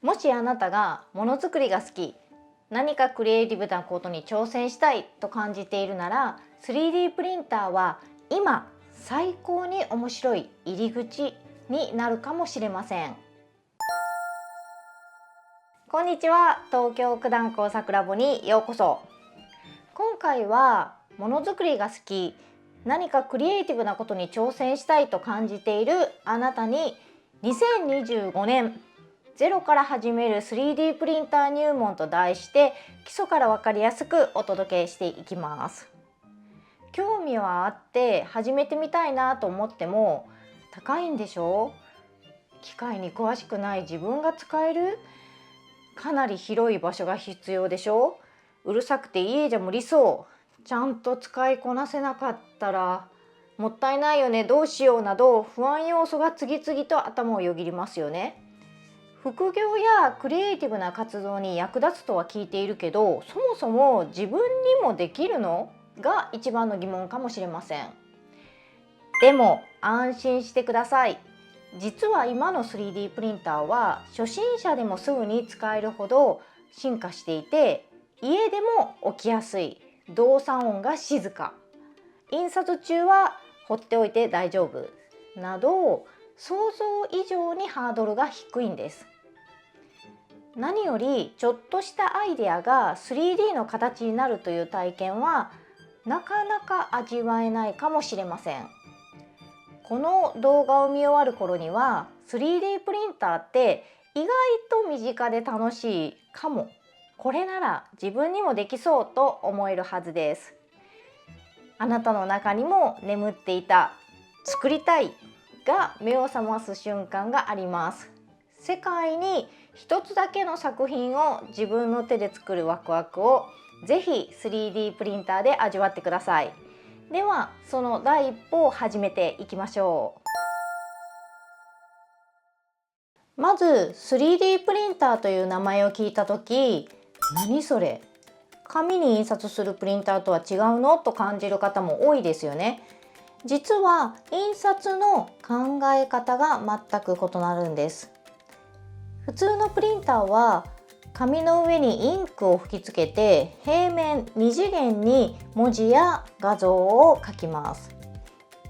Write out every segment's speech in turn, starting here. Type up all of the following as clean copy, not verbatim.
もしあなたがものづくりが好き、何かクリエイティブなことに挑戦したいと感じているなら、 3D プリンターは今最高に面白い入り口になるかもしれません。こんにちは、東京九段工作ラボにようこそ。今回はものづくりが好き、何かクリエイティブなことに挑戦したいと感じているあなたに、2025年ゼロから始める 3D プリンター入門と題して、基礎から分かりやすくお届けしていきます。興味はあって始めてみたいなと思っても、高いんでしょう。機械に詳しくない自分が使える？かなり広い場所が必要でしょう。うるさくて家じゃ無理そう。ちゃんと使いこなせなかったらもったいないよね、どうしようなど不安要素が次々と頭をよぎりますよね。副業やクリエイティブな活動に役立つとは聞いているけど、そもそも自分にもできるのが一番の疑問かもしれません。でも安心してください。実は今の 3D プリンターは初心者でもすぐに使えるほど進化していて、家でも起きやすい、動作音が静か、印刷中は放っておいて大丈夫など、想像以上にハードルが低いんです。何よりちょっとしたアイデアが 3D の形になるという体験はなかなか味わえないかもしれません。この動画を見終わる頃には 3D プリンターって意外と身近で楽しいかも、これなら自分にもできそうと思えるはずです。あなたの中にも眠っていた作りたいが目を覚ます瞬間があります。世界に一つだけの作品を自分の手で作るワクワクをぜひ 3D プリンターで味わってください。ではその第一歩を始めていきましょう。まず 3D プリンターという名前を聞いた時、何それ、紙に印刷するプリンターとは違うのと感じる方も多いですよね。実は印刷の考え方が全く異なるんです。普通のプリンターは紙の上にインクを吹き付けて平面2次元に文字や画像を描きます。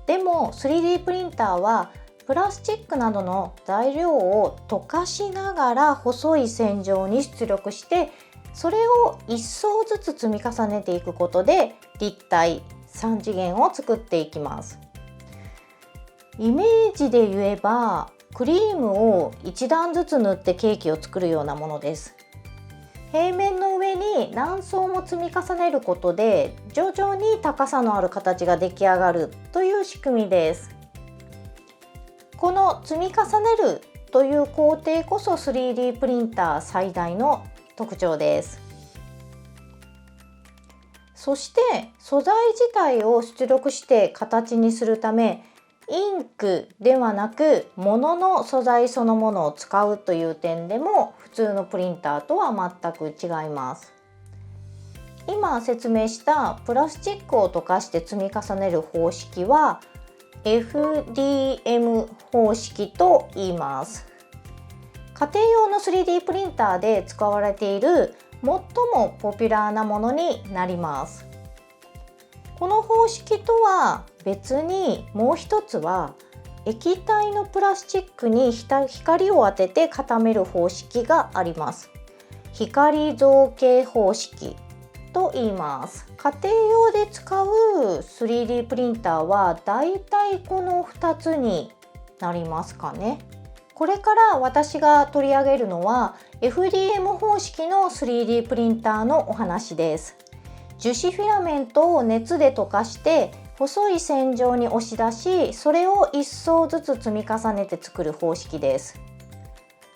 でも 3D プリンターはプラスチックなどの材料を溶かしながら細い線状に出力して、それを一層ずつ積み重ねていくことで立体3次元を作っていきます。イメージで言えばクリームを一段ずつ塗ってケーキを作るようなものです。平面の上に何層も積み重ねることで徐々に高さのある形が出来上がるという仕組みです。この積み重ねるという工程こそ 3D プリンター最大の特徴です。そして素材自体を出力して形にするため、インクではなく物の素材そのものを使うという点でも普通のプリンターとは全く違います。今説明したプラスチックを溶かして積み重ねる方式は FDM 方式と言います。家庭用の 3D プリンターで使われている最もポピュラーなものになります。この方式とは別にもう一つは液体のプラスチックに光を当てて固める方式があります。光造形方式と言います。家庭用で使う 3D プリンターはだいたいこの2つになりますかね。これから私が取り上げるのは FDM 方式の 3D プリンターのお話です。樹脂フィラメントを熱で溶かして細い線状に押し出し、それを一層ずつ積み重ねて作る方式です。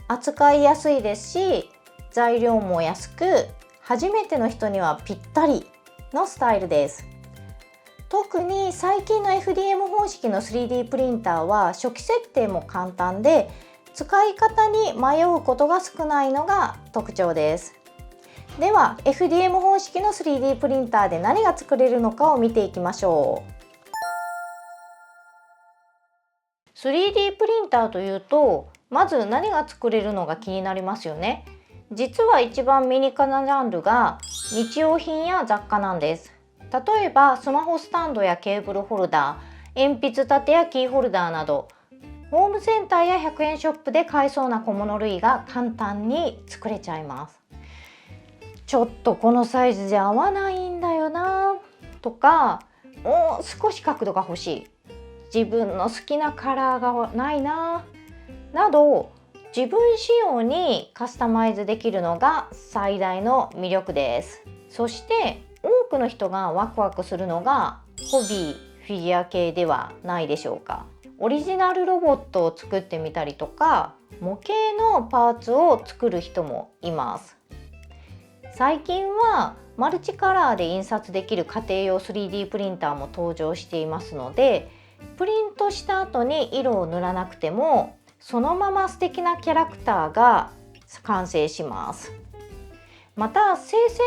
扱いやすいですし、材料も安く、初めての人にはぴったりのスタイルです。特に最近の FDM 方式の 3D プリンターは初期設定も簡単で、使い方に迷うことが少ないのが特徴です。では FDM 方式の 3D プリンターで何が作れるのかを見ていきましょう。3D プリンターというとまず何が作れるのが気になりますよね。実は一番身近なジャンルが日用品や雑貨なんです。例えばスマホスタンドやケーブルホルダー、鉛筆立てやキーホルダーなど、ホームセンターや100円ショップで買えそうな小物類が簡単に作れちゃいます。ちょっとこのサイズじゃ合わないんだよなとか、もう少し角度が欲しい、自分の好きなカラーがないななど、自分仕様にカスタマイズできるのが最大の魅力です。そして多くの人がワクワクするのがホビー、フィギュア系ではないでしょうか。オリジナルロボットを作ってみたりとか、模型のパーツを作る人もいます。最近はマルチカラーで印刷できる家庭用 3D プリンターも登場していますので、プリントした後に色を塗らなくてもそのまま素敵なキャラクターが完成します。また生成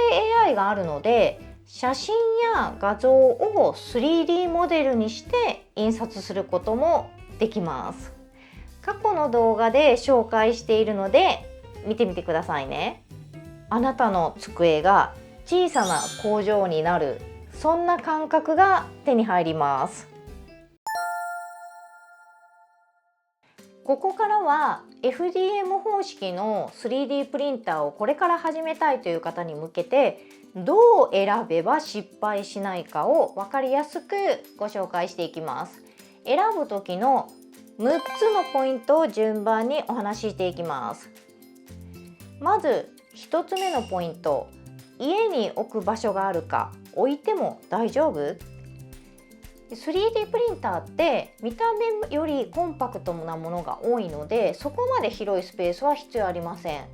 AI があるので、写真や画像を 3D モデルにして印刷することもできます。過去の動画で紹介しているので見てみてくださいね。あなたの机が小さな工場になる、そんな感覚が手に入ります。ここからは FDM 方式の 3D プリンターをこれから始めたいという方に向けて、どう選べば失敗しないかを分かりやすくご紹介していきます。選ぶ時の6つのポイントを順番にお話ししていきます。まず1つ目のポイント、家に置く場所があるか、置いても大丈夫？3D プリンターって見た目よりコンパクトなものが多いので、そこまで広いスペースは必要ありません。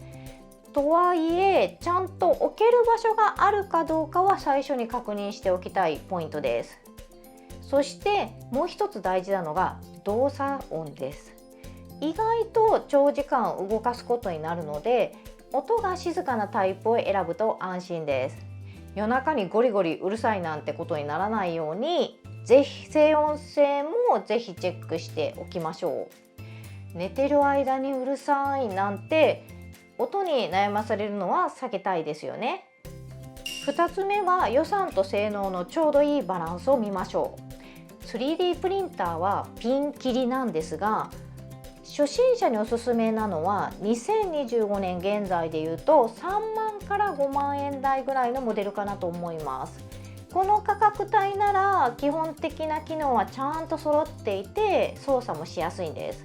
とはいえ、ちゃんと置ける場所があるかどうかは最初に確認しておきたいポイントです。そしてもう一つ大事なのが動作音です。意外と長時間動かすことになるので、音が静かなタイプを選ぶと安心です。夜中にゴリゴリうるさいなんてことにならないように、ぜひ静音性もぜひチェックしておきましょう。寝てる間にうるさいなんて音に悩まされるのは避けたいですよね。2つ目は予算と性能のちょうどいいバランスを見ましょう。3D プリンターはピンキリなんですが、初心者におすすめなのは2025年現在でいうと3万から5万円台ぐらいのモデルかなと思います。この価格帯なら基本的な機能はちゃんと揃っていて操作もしやすいんです。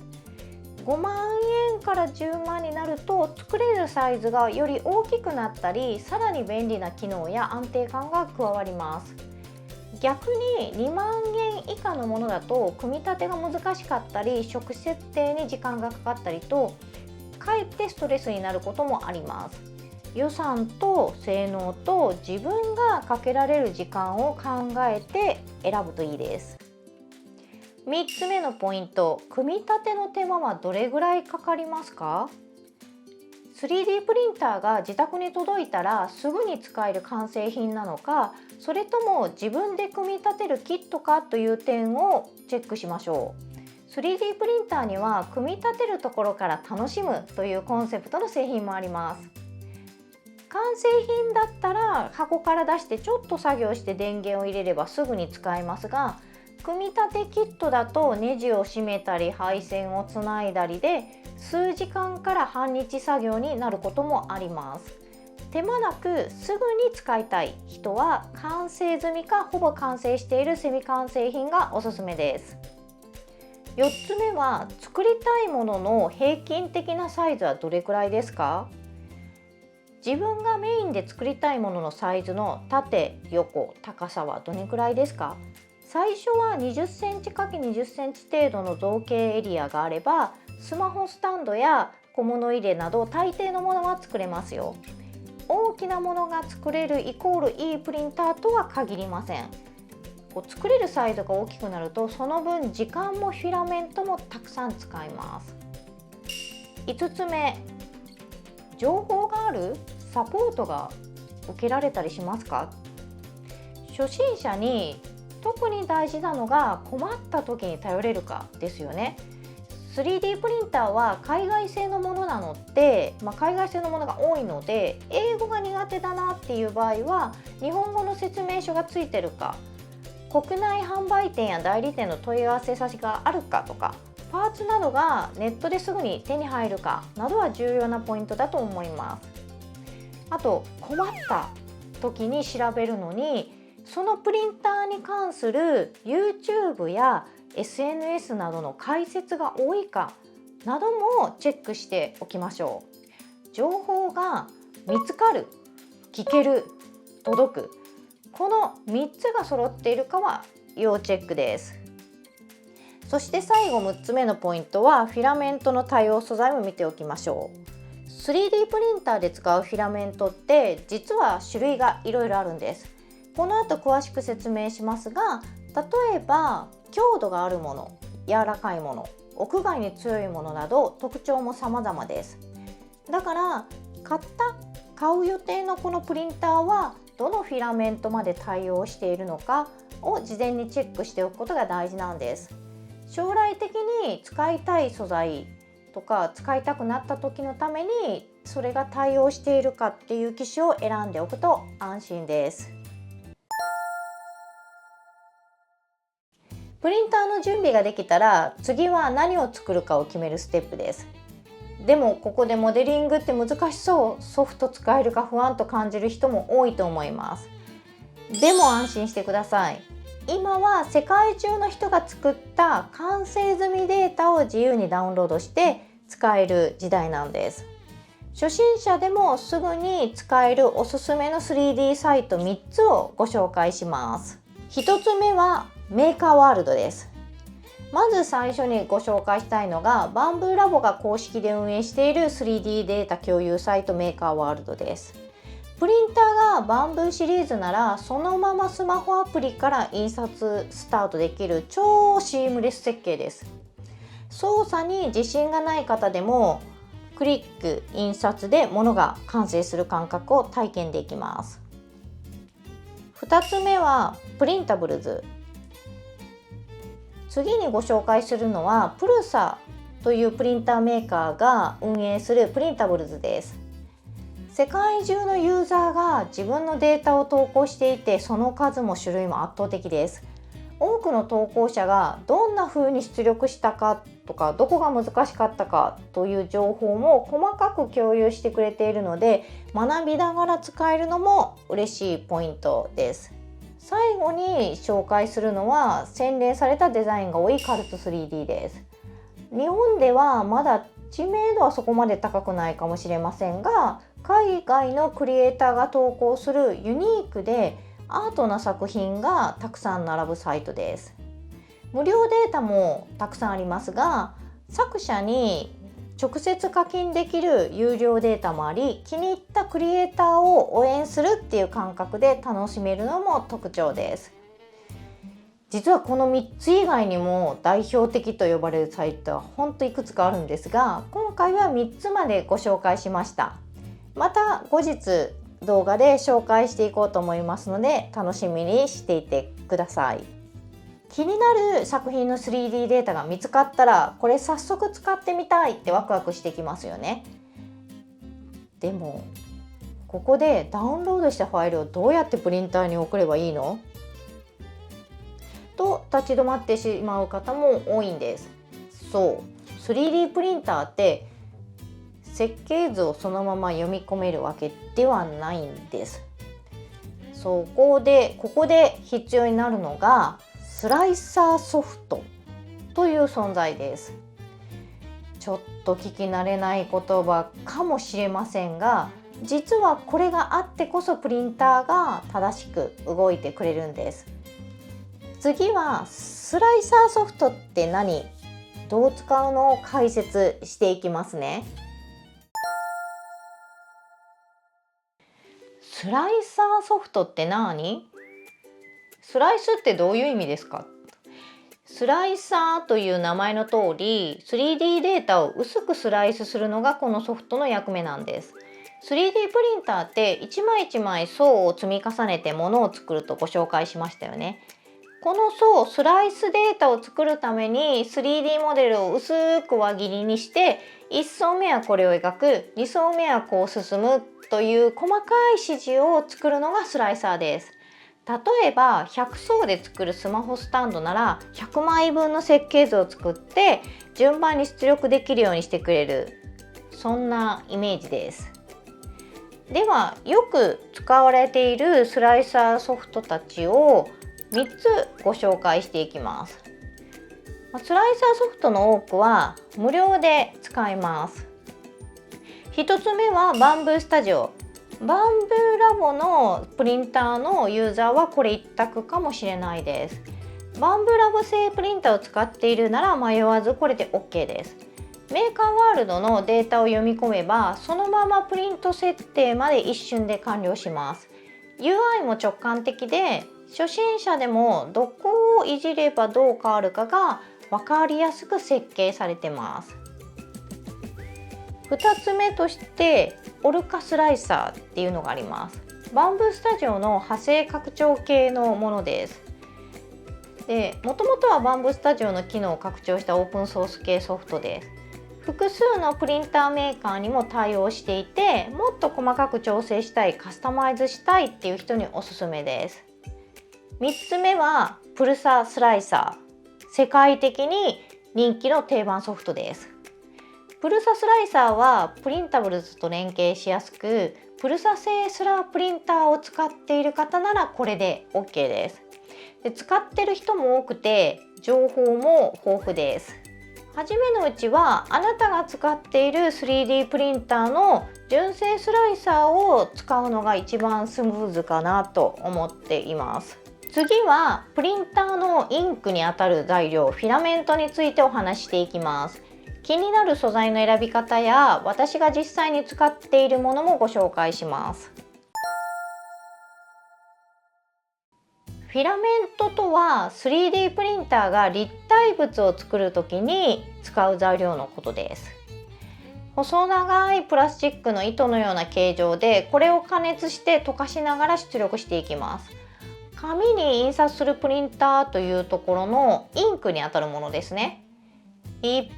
5万円から10万になると作れるサイズがより大きくなったり、さらに便利な機能や安定感が加わります。逆に2万円以下のものだと組み立てが難しかったり、初期設定に時間がかかったりと、かえってストレスになることもあります。予算と性能と自分がかけられる時間を考えて選ぶといいです。3つ目のポイント、組み立ての手間はどれぐらいかかりますか？ 3D プリンターが自宅に届いたらすぐに使える完成品なのか、それとも自分で組み立てるキットかという点をチェックしましょう。3D プリンターには組み立てるところから楽しむというコンセプトの製品もあります。完成品だったら箱から出してちょっと作業して電源を入れればすぐに使えますが、組み立てキットだとネジを締めたり配線をつないだりで数時間から半日作業になることもあります。手間なくすぐに使いたい人は完成済みかほぼ完成しているセミ完成品がおすすめです。4つ目は作りたいものの平均的なサイズはどれくらいですか？自分がメインで作りたいもののサイズの縦、横、高さはどれくらいですか？最初は20センチ ×20 センチ程度の造形エリアがあれば、スマホスタンドや小物入れなど大抵のものは作れますよ。大きなものが作れるイコールいいプリンターとは限りません。作れるサイズが大きくなるとその分時間もフィラメントもたくさん使います。5つ目、情報がある？サポートが受けられたりしますか？初心者に特に大事なのが困った時に頼れるかですよね。3D プリンターは海外製のものなので、海外製のものが多いので、英語が苦手だなっていう場合は日本語の説明書がついてるか、国内販売店や代理店の問い合わせ先があるかとか、パーツなどがネットですぐに手に入るかなどは重要なポイントだと思います。あと、困った時に調べるのに、そのプリンターに関する YouTube や SNS などの解説が多いかなどもチェックしておきましょう。情報が見つかる、聞ける、届く、この3つが揃っているかは要チェックです。そして最後6つ目のポイントは、フィラメントの対応素材を見ておきましょう。3D プリンターで使うフィラメントって実は種類がいろいろあるんです。この後詳しく説明しますが、例えば強度があるもの、柔らかいもの、屋外に強いものなど特徴も様々です。だから買う予定のこのプリンターはどのフィラメントまで対応しているのかを事前にチェックしておくことが大事なんです。将来的に使いたい素材とか使いたくなった時のためにそれが対応しているかっていう機種を選んでおくと安心です。プリンターの準備ができたら、次は何を作るかを決めるステップです。でもここでモデリングって難しそう、ソフト使えるか不安と感じる人も多いと思います。でも安心してください。今は世界中の人が作った完成済みデータを自由にダウンロードして使える時代なんです。初心者でもすぐに使えるおすすめの 3D サイト3つをご紹介します。1つ目はメーカーワールドです。まず最初にご紹介したいのが、バンブーラボが公式で運営している 3D データ共有サイトメーカーワールドです。プリンターがバンブーシリーズなら、そのままスマホアプリから印刷スタートできる超シームレス設計です。操作に自信がない方でもクリック印刷で物が完成する感覚を体験できます。2つ目はプリンタブルズ。次にご紹介するのはプルサというプリンターメーカーが運営するプリンタブルズです。世界中のユーザーが自分のデータを投稿していて、その数も種類も圧倒的です。多くの投稿者がどんな風に出力したかとか、どこが難しかったかという情報も細かく共有してくれているので、学びながら使えるのも嬉しいポイントです。最後に紹介するのは洗練されたデザインが多いカルツ 3D です。日本ではまだ知名度はそこまで高くないかもしれませんが、海外のクリエイターが投稿するユニークでアートな作品がたくさん並ぶサイトです。無料データもたくさんありますが、作者に直接課金できる有料データもあり、気に入ったクリエイターを応援するっていう感覚で楽しめるのも特徴です。実はこの3つ以外にも代表的と呼ばれるサイトは本当いくつかあるんですが、今回は3つまでご紹介しました。また後日動画で紹介していこうと思いますので、楽しみにしていてください。気になる作品の 3D データが見つかったら、これ早速使ってみたいってワクワクしてきますよね。でもここでダウンロードしたファイルをどうやってプリンターに送ればいいのと立ち止まってしまう方も多いんです。そう、3D プリンターって設計図をそのまま読み込めるわけではないんです。ここで必要になるのがスライサーソフトという存在です。ちょっと聞き慣れない言葉かもしれませんが、実はこれがあってこそプリンターが正しく動いてくれるんです。次はスライサーソフトって何？どう使うのを解説していきますね。スライサーソフトって何？スライスってどういう意味ですか？スライサーという名前の通り 3D データを薄くスライスするのがこのソフトの役目なんです。 3D プリンターって一枚一枚層を積み重ねてものを作るとご紹介しましたよね。この層スライスデータを作るために 3D モデルを薄く輪切りにして、1層目はこれを描く、2層目はこう進むという細かい指示を作るのがスライサーです。例えば100層で作るスマホスタンドなら100枚分の設計図を作って順番に出力できるようにしてくれる、そんなイメージです。ではよく使われているスライサーソフトたちを3つご紹介していきます。スライサーソフトの多くは無料で使えます。1つ目はバンブースタジオ。バンブーラボのプリンターのユーザーはこれ一択かもしれないです。バンブーラボ製プリンターを使っているなら迷わずこれで OK です。メーカーワールドのデータを読み込めばそのままプリント設定まで一瞬で完了します。 UI も直感的で初心者でもどこをいじればどう変わるかが分かりやすく設計されてます。2つ目としてオルカスライサーっていうのがあります。バンブースタジオの派生拡張系のものです。で、もともとはバンブースタジオの機能を拡張したオープンソース系ソフトです。複数のプリンターメーカーにも対応していて、もっと細かく調整したい、カスタマイズしたいっていう人におすすめです。3つ目はプルサスライサー。世界的に人気の定番ソフトです。プルサスライサーはプリンタブルズと連携しやすく、プルサ製スラープリンターを使っている方ならこれで OK です。使ってる人も多くて情報も豊富です。はじめのうちはあなたが使っている 3D プリンターの純正スライサーを使うのが一番スムーズかなと思っています。次はプリンターのインクにあたる材料フィラメントについてお話ししていきます。気になる素材の選び方や私が実際に使っているものもご紹介します。フィラメントとは 3D プリンターが立体物を作るときに使う材料のことです。細長いプラスチックの糸のような形状で、これを加熱して溶かしながら出力していきます。紙に印刷するプリンターというところのインクにあたるものですね。いっ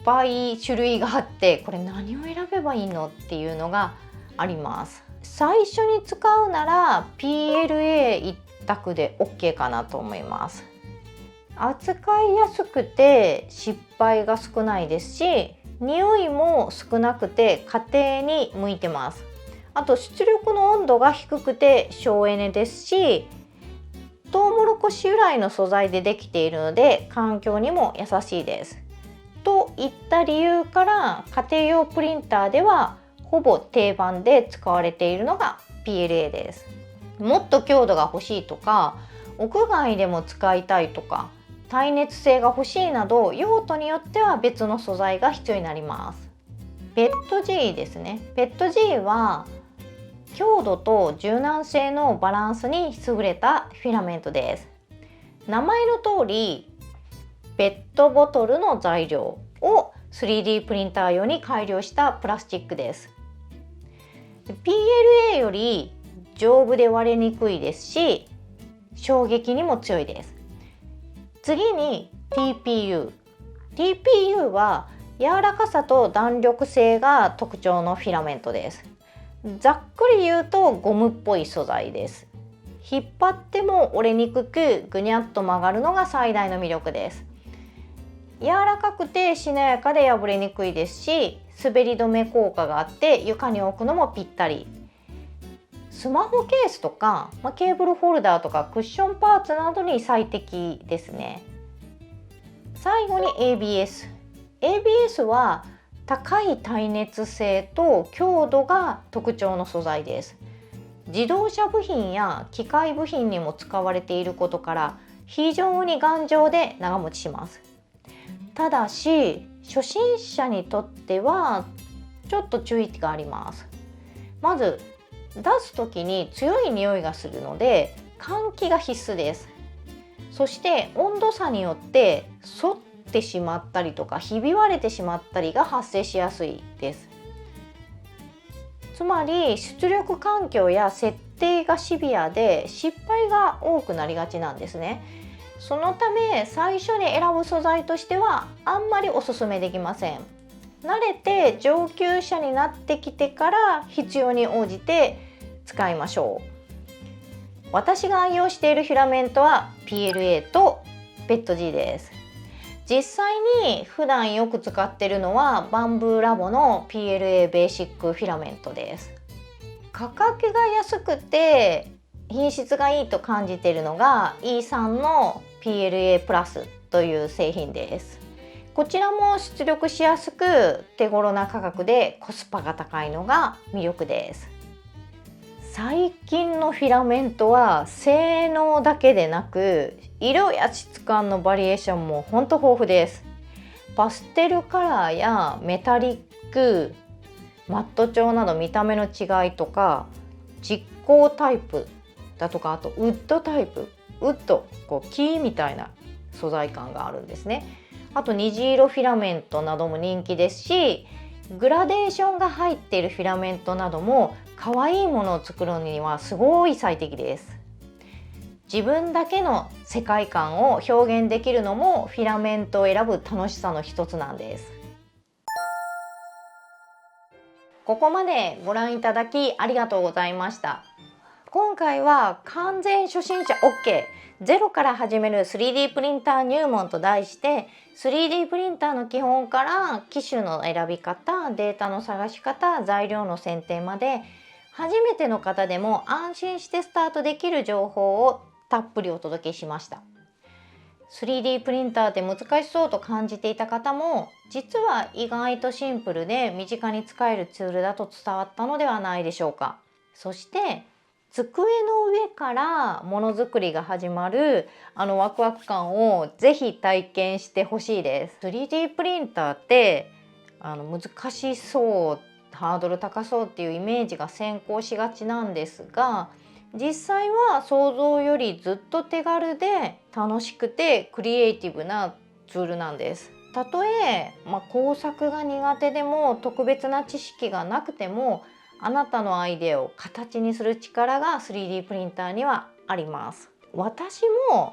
ぱい種類があって、これ何を選べばいいのっていうのがあります。最初に使うなら PLA 一択で OK かなと思います。扱いやすくて失敗が少ないですし、匂いも少なくて家庭に向いてます。あと出力の温度が低くて省エネですし、トウモロコシ由来の素材でできているので環境にも優しいです。といった理由から家庭用プリンターではほぼ定番で使われているのが PLA です。もっと強度が欲しいとか、屋外でも使いたいとか、耐熱性が欲しいなど用途によっては別の素材が必要になります。ペット G ですね。ペット G は強度と柔軟性のバランスに優れたフィラメントです。名前の通りペットボトルの材料を 3D プリンター用に改良したプラスチックです。PLA より丈夫で割れにくいですし、衝撃にも強いです。次に TPU。TPU は柔らかさと弾力性が特徴のフィラメントです。ざっくり言うとゴムっぽい素材です。引っ張っても折れにくくぐにゃっと曲がるのが最大の魅力です。柔らかくてしなやかで破れにくいですし、滑り止め効果があって床に置くのもぴったり。スマホケースとか、ケーブルホルダーとかクッションパーツなどに最適ですね。最後に ABS。ABS は高い耐熱性と強度が特徴の素材です。自動車部品や機械部品にも使われていることから非常に頑丈で長持ちします。ただし初心者にとってはちょっと注意があります。まず出す時に強い匂いがするので換気が必須です。そして温度差によって反ってしまったりとかひび割れてしまったりが発生しやすいです。つまり出力環境や設定がシビアで失敗が多くなりがちなんですね。そのため最初に選ぶ素材としてはあんまりおすすめできません。慣れて上級者になってきてから必要に応じて使いましょう。私が愛用しているフィラメントは PLA と PETG です。実際に普段よく使っているのはバンブーラボの PLA ベーシックフィラメントです。価格が安くて品質がいいと感じているのが E さんの PLA プラスという製品です。こちらも出力しやすく手頃な価格でコスパが高いのが魅力です。最近のフィラメントは性能だけでなく色や質感のバリエーションも本当豊富です。パステルカラーやメタリック、マット調など見た目の違いとか、実光タイプだとか、あとウッドタイプ、ウッド木みたいな素材感があるんですね。あと虹色フィラメントなども人気ですし、グラデーションが入っているフィラメントなども可愛いものを作るにはすごい最適です。自分だけの世界観を表現できるのもフィラメントを選ぶ楽しさの一つなんです。ここまでご覧いただきありがとうございました。今回は完全初心者 OK、ゼロから始める 3D プリンター入門と題して 3D プリンターの基本から機種の選び方、データの探し方、材料の選定まで初めての方でも安心してスタートできる情報をたっぷりお届けしました。3D プリンターって難しそうと感じていた方も実は意外とシンプルで身近に使えるツールだと伝わったのではないでしょうか。そして机の上からものづくりが始まるワクワク感をぜひ体験してほしいです。3D プリンターって難しそう、ハードル高そうっていうイメージが先行しがちなんですが、実際は想像よりずっと手軽で楽しくてクリエイティブなツールなんです。たとえ、工作が苦手でも特別な知識がなくてもあなたのアイデアを形にする力が 3D プリンターにはあります。私も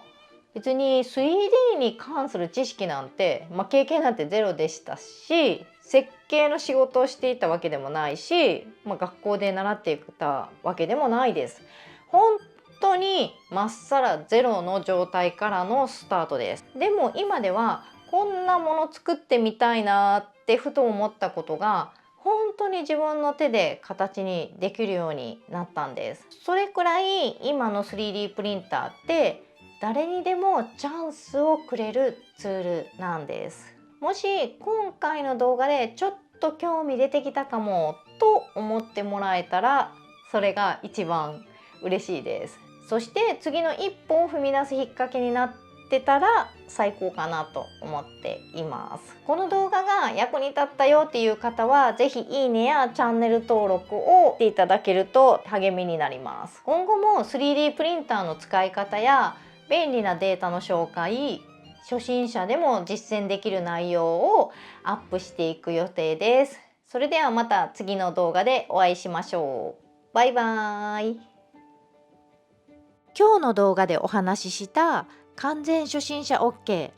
別に 3D に関する知識なんて、経験なんてゼロでしたし、設計の仕事をしていたわけでもないし、学校で習っていたわけでもないです。本当にまっさらゼロの状態からのスタートです。でも今ではこんなもの作ってみたいなってふと思ったことが本当に自分の手で形にできるようになったんです。それくらい今の 3D プリンターって誰にでもチャンスをくれるツールなんです。もし今回の動画でちょっと興味出てきたかもと思ってもらえたらそれが一番嬉しいです。そして次の一歩を踏み出すきっかけになってたら最高かなと思っています。この動画が役に立ったよっていう方はぜひいいねやチャンネル登録をしていただけると励みになります。今後も 3D プリンターの使い方や便利なデータの紹介、初心者でも実践できる内容をアップしていく予定です。それではまた次の動画でお会いしましょう。バイバーイ。今日の動画でお話しした完全初心者 OK、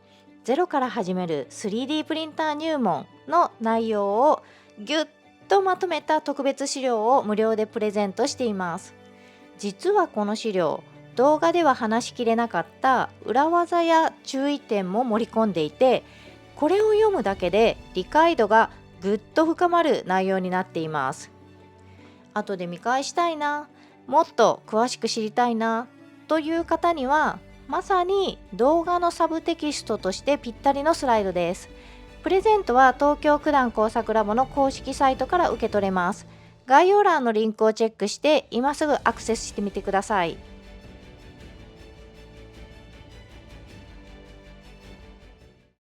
ゼロから始める 3D プリンター入門の内容をぎゅっとまとめた特別資料を無料でプレゼントしています。実はこの資料、動画では話しきれなかった裏技や注意点も盛り込んでいて、これを読むだけで理解度がぐっと深まる内容になっています。後で見返したいな、もっと詳しく知りたいなという方にはまさに動画のサブテキストとしてぴったりのスライドです。プレゼントは東京九段工作ラボの公式サイトから受け取れます。概要欄のリンクをチェックして今すぐアクセスしてみてください。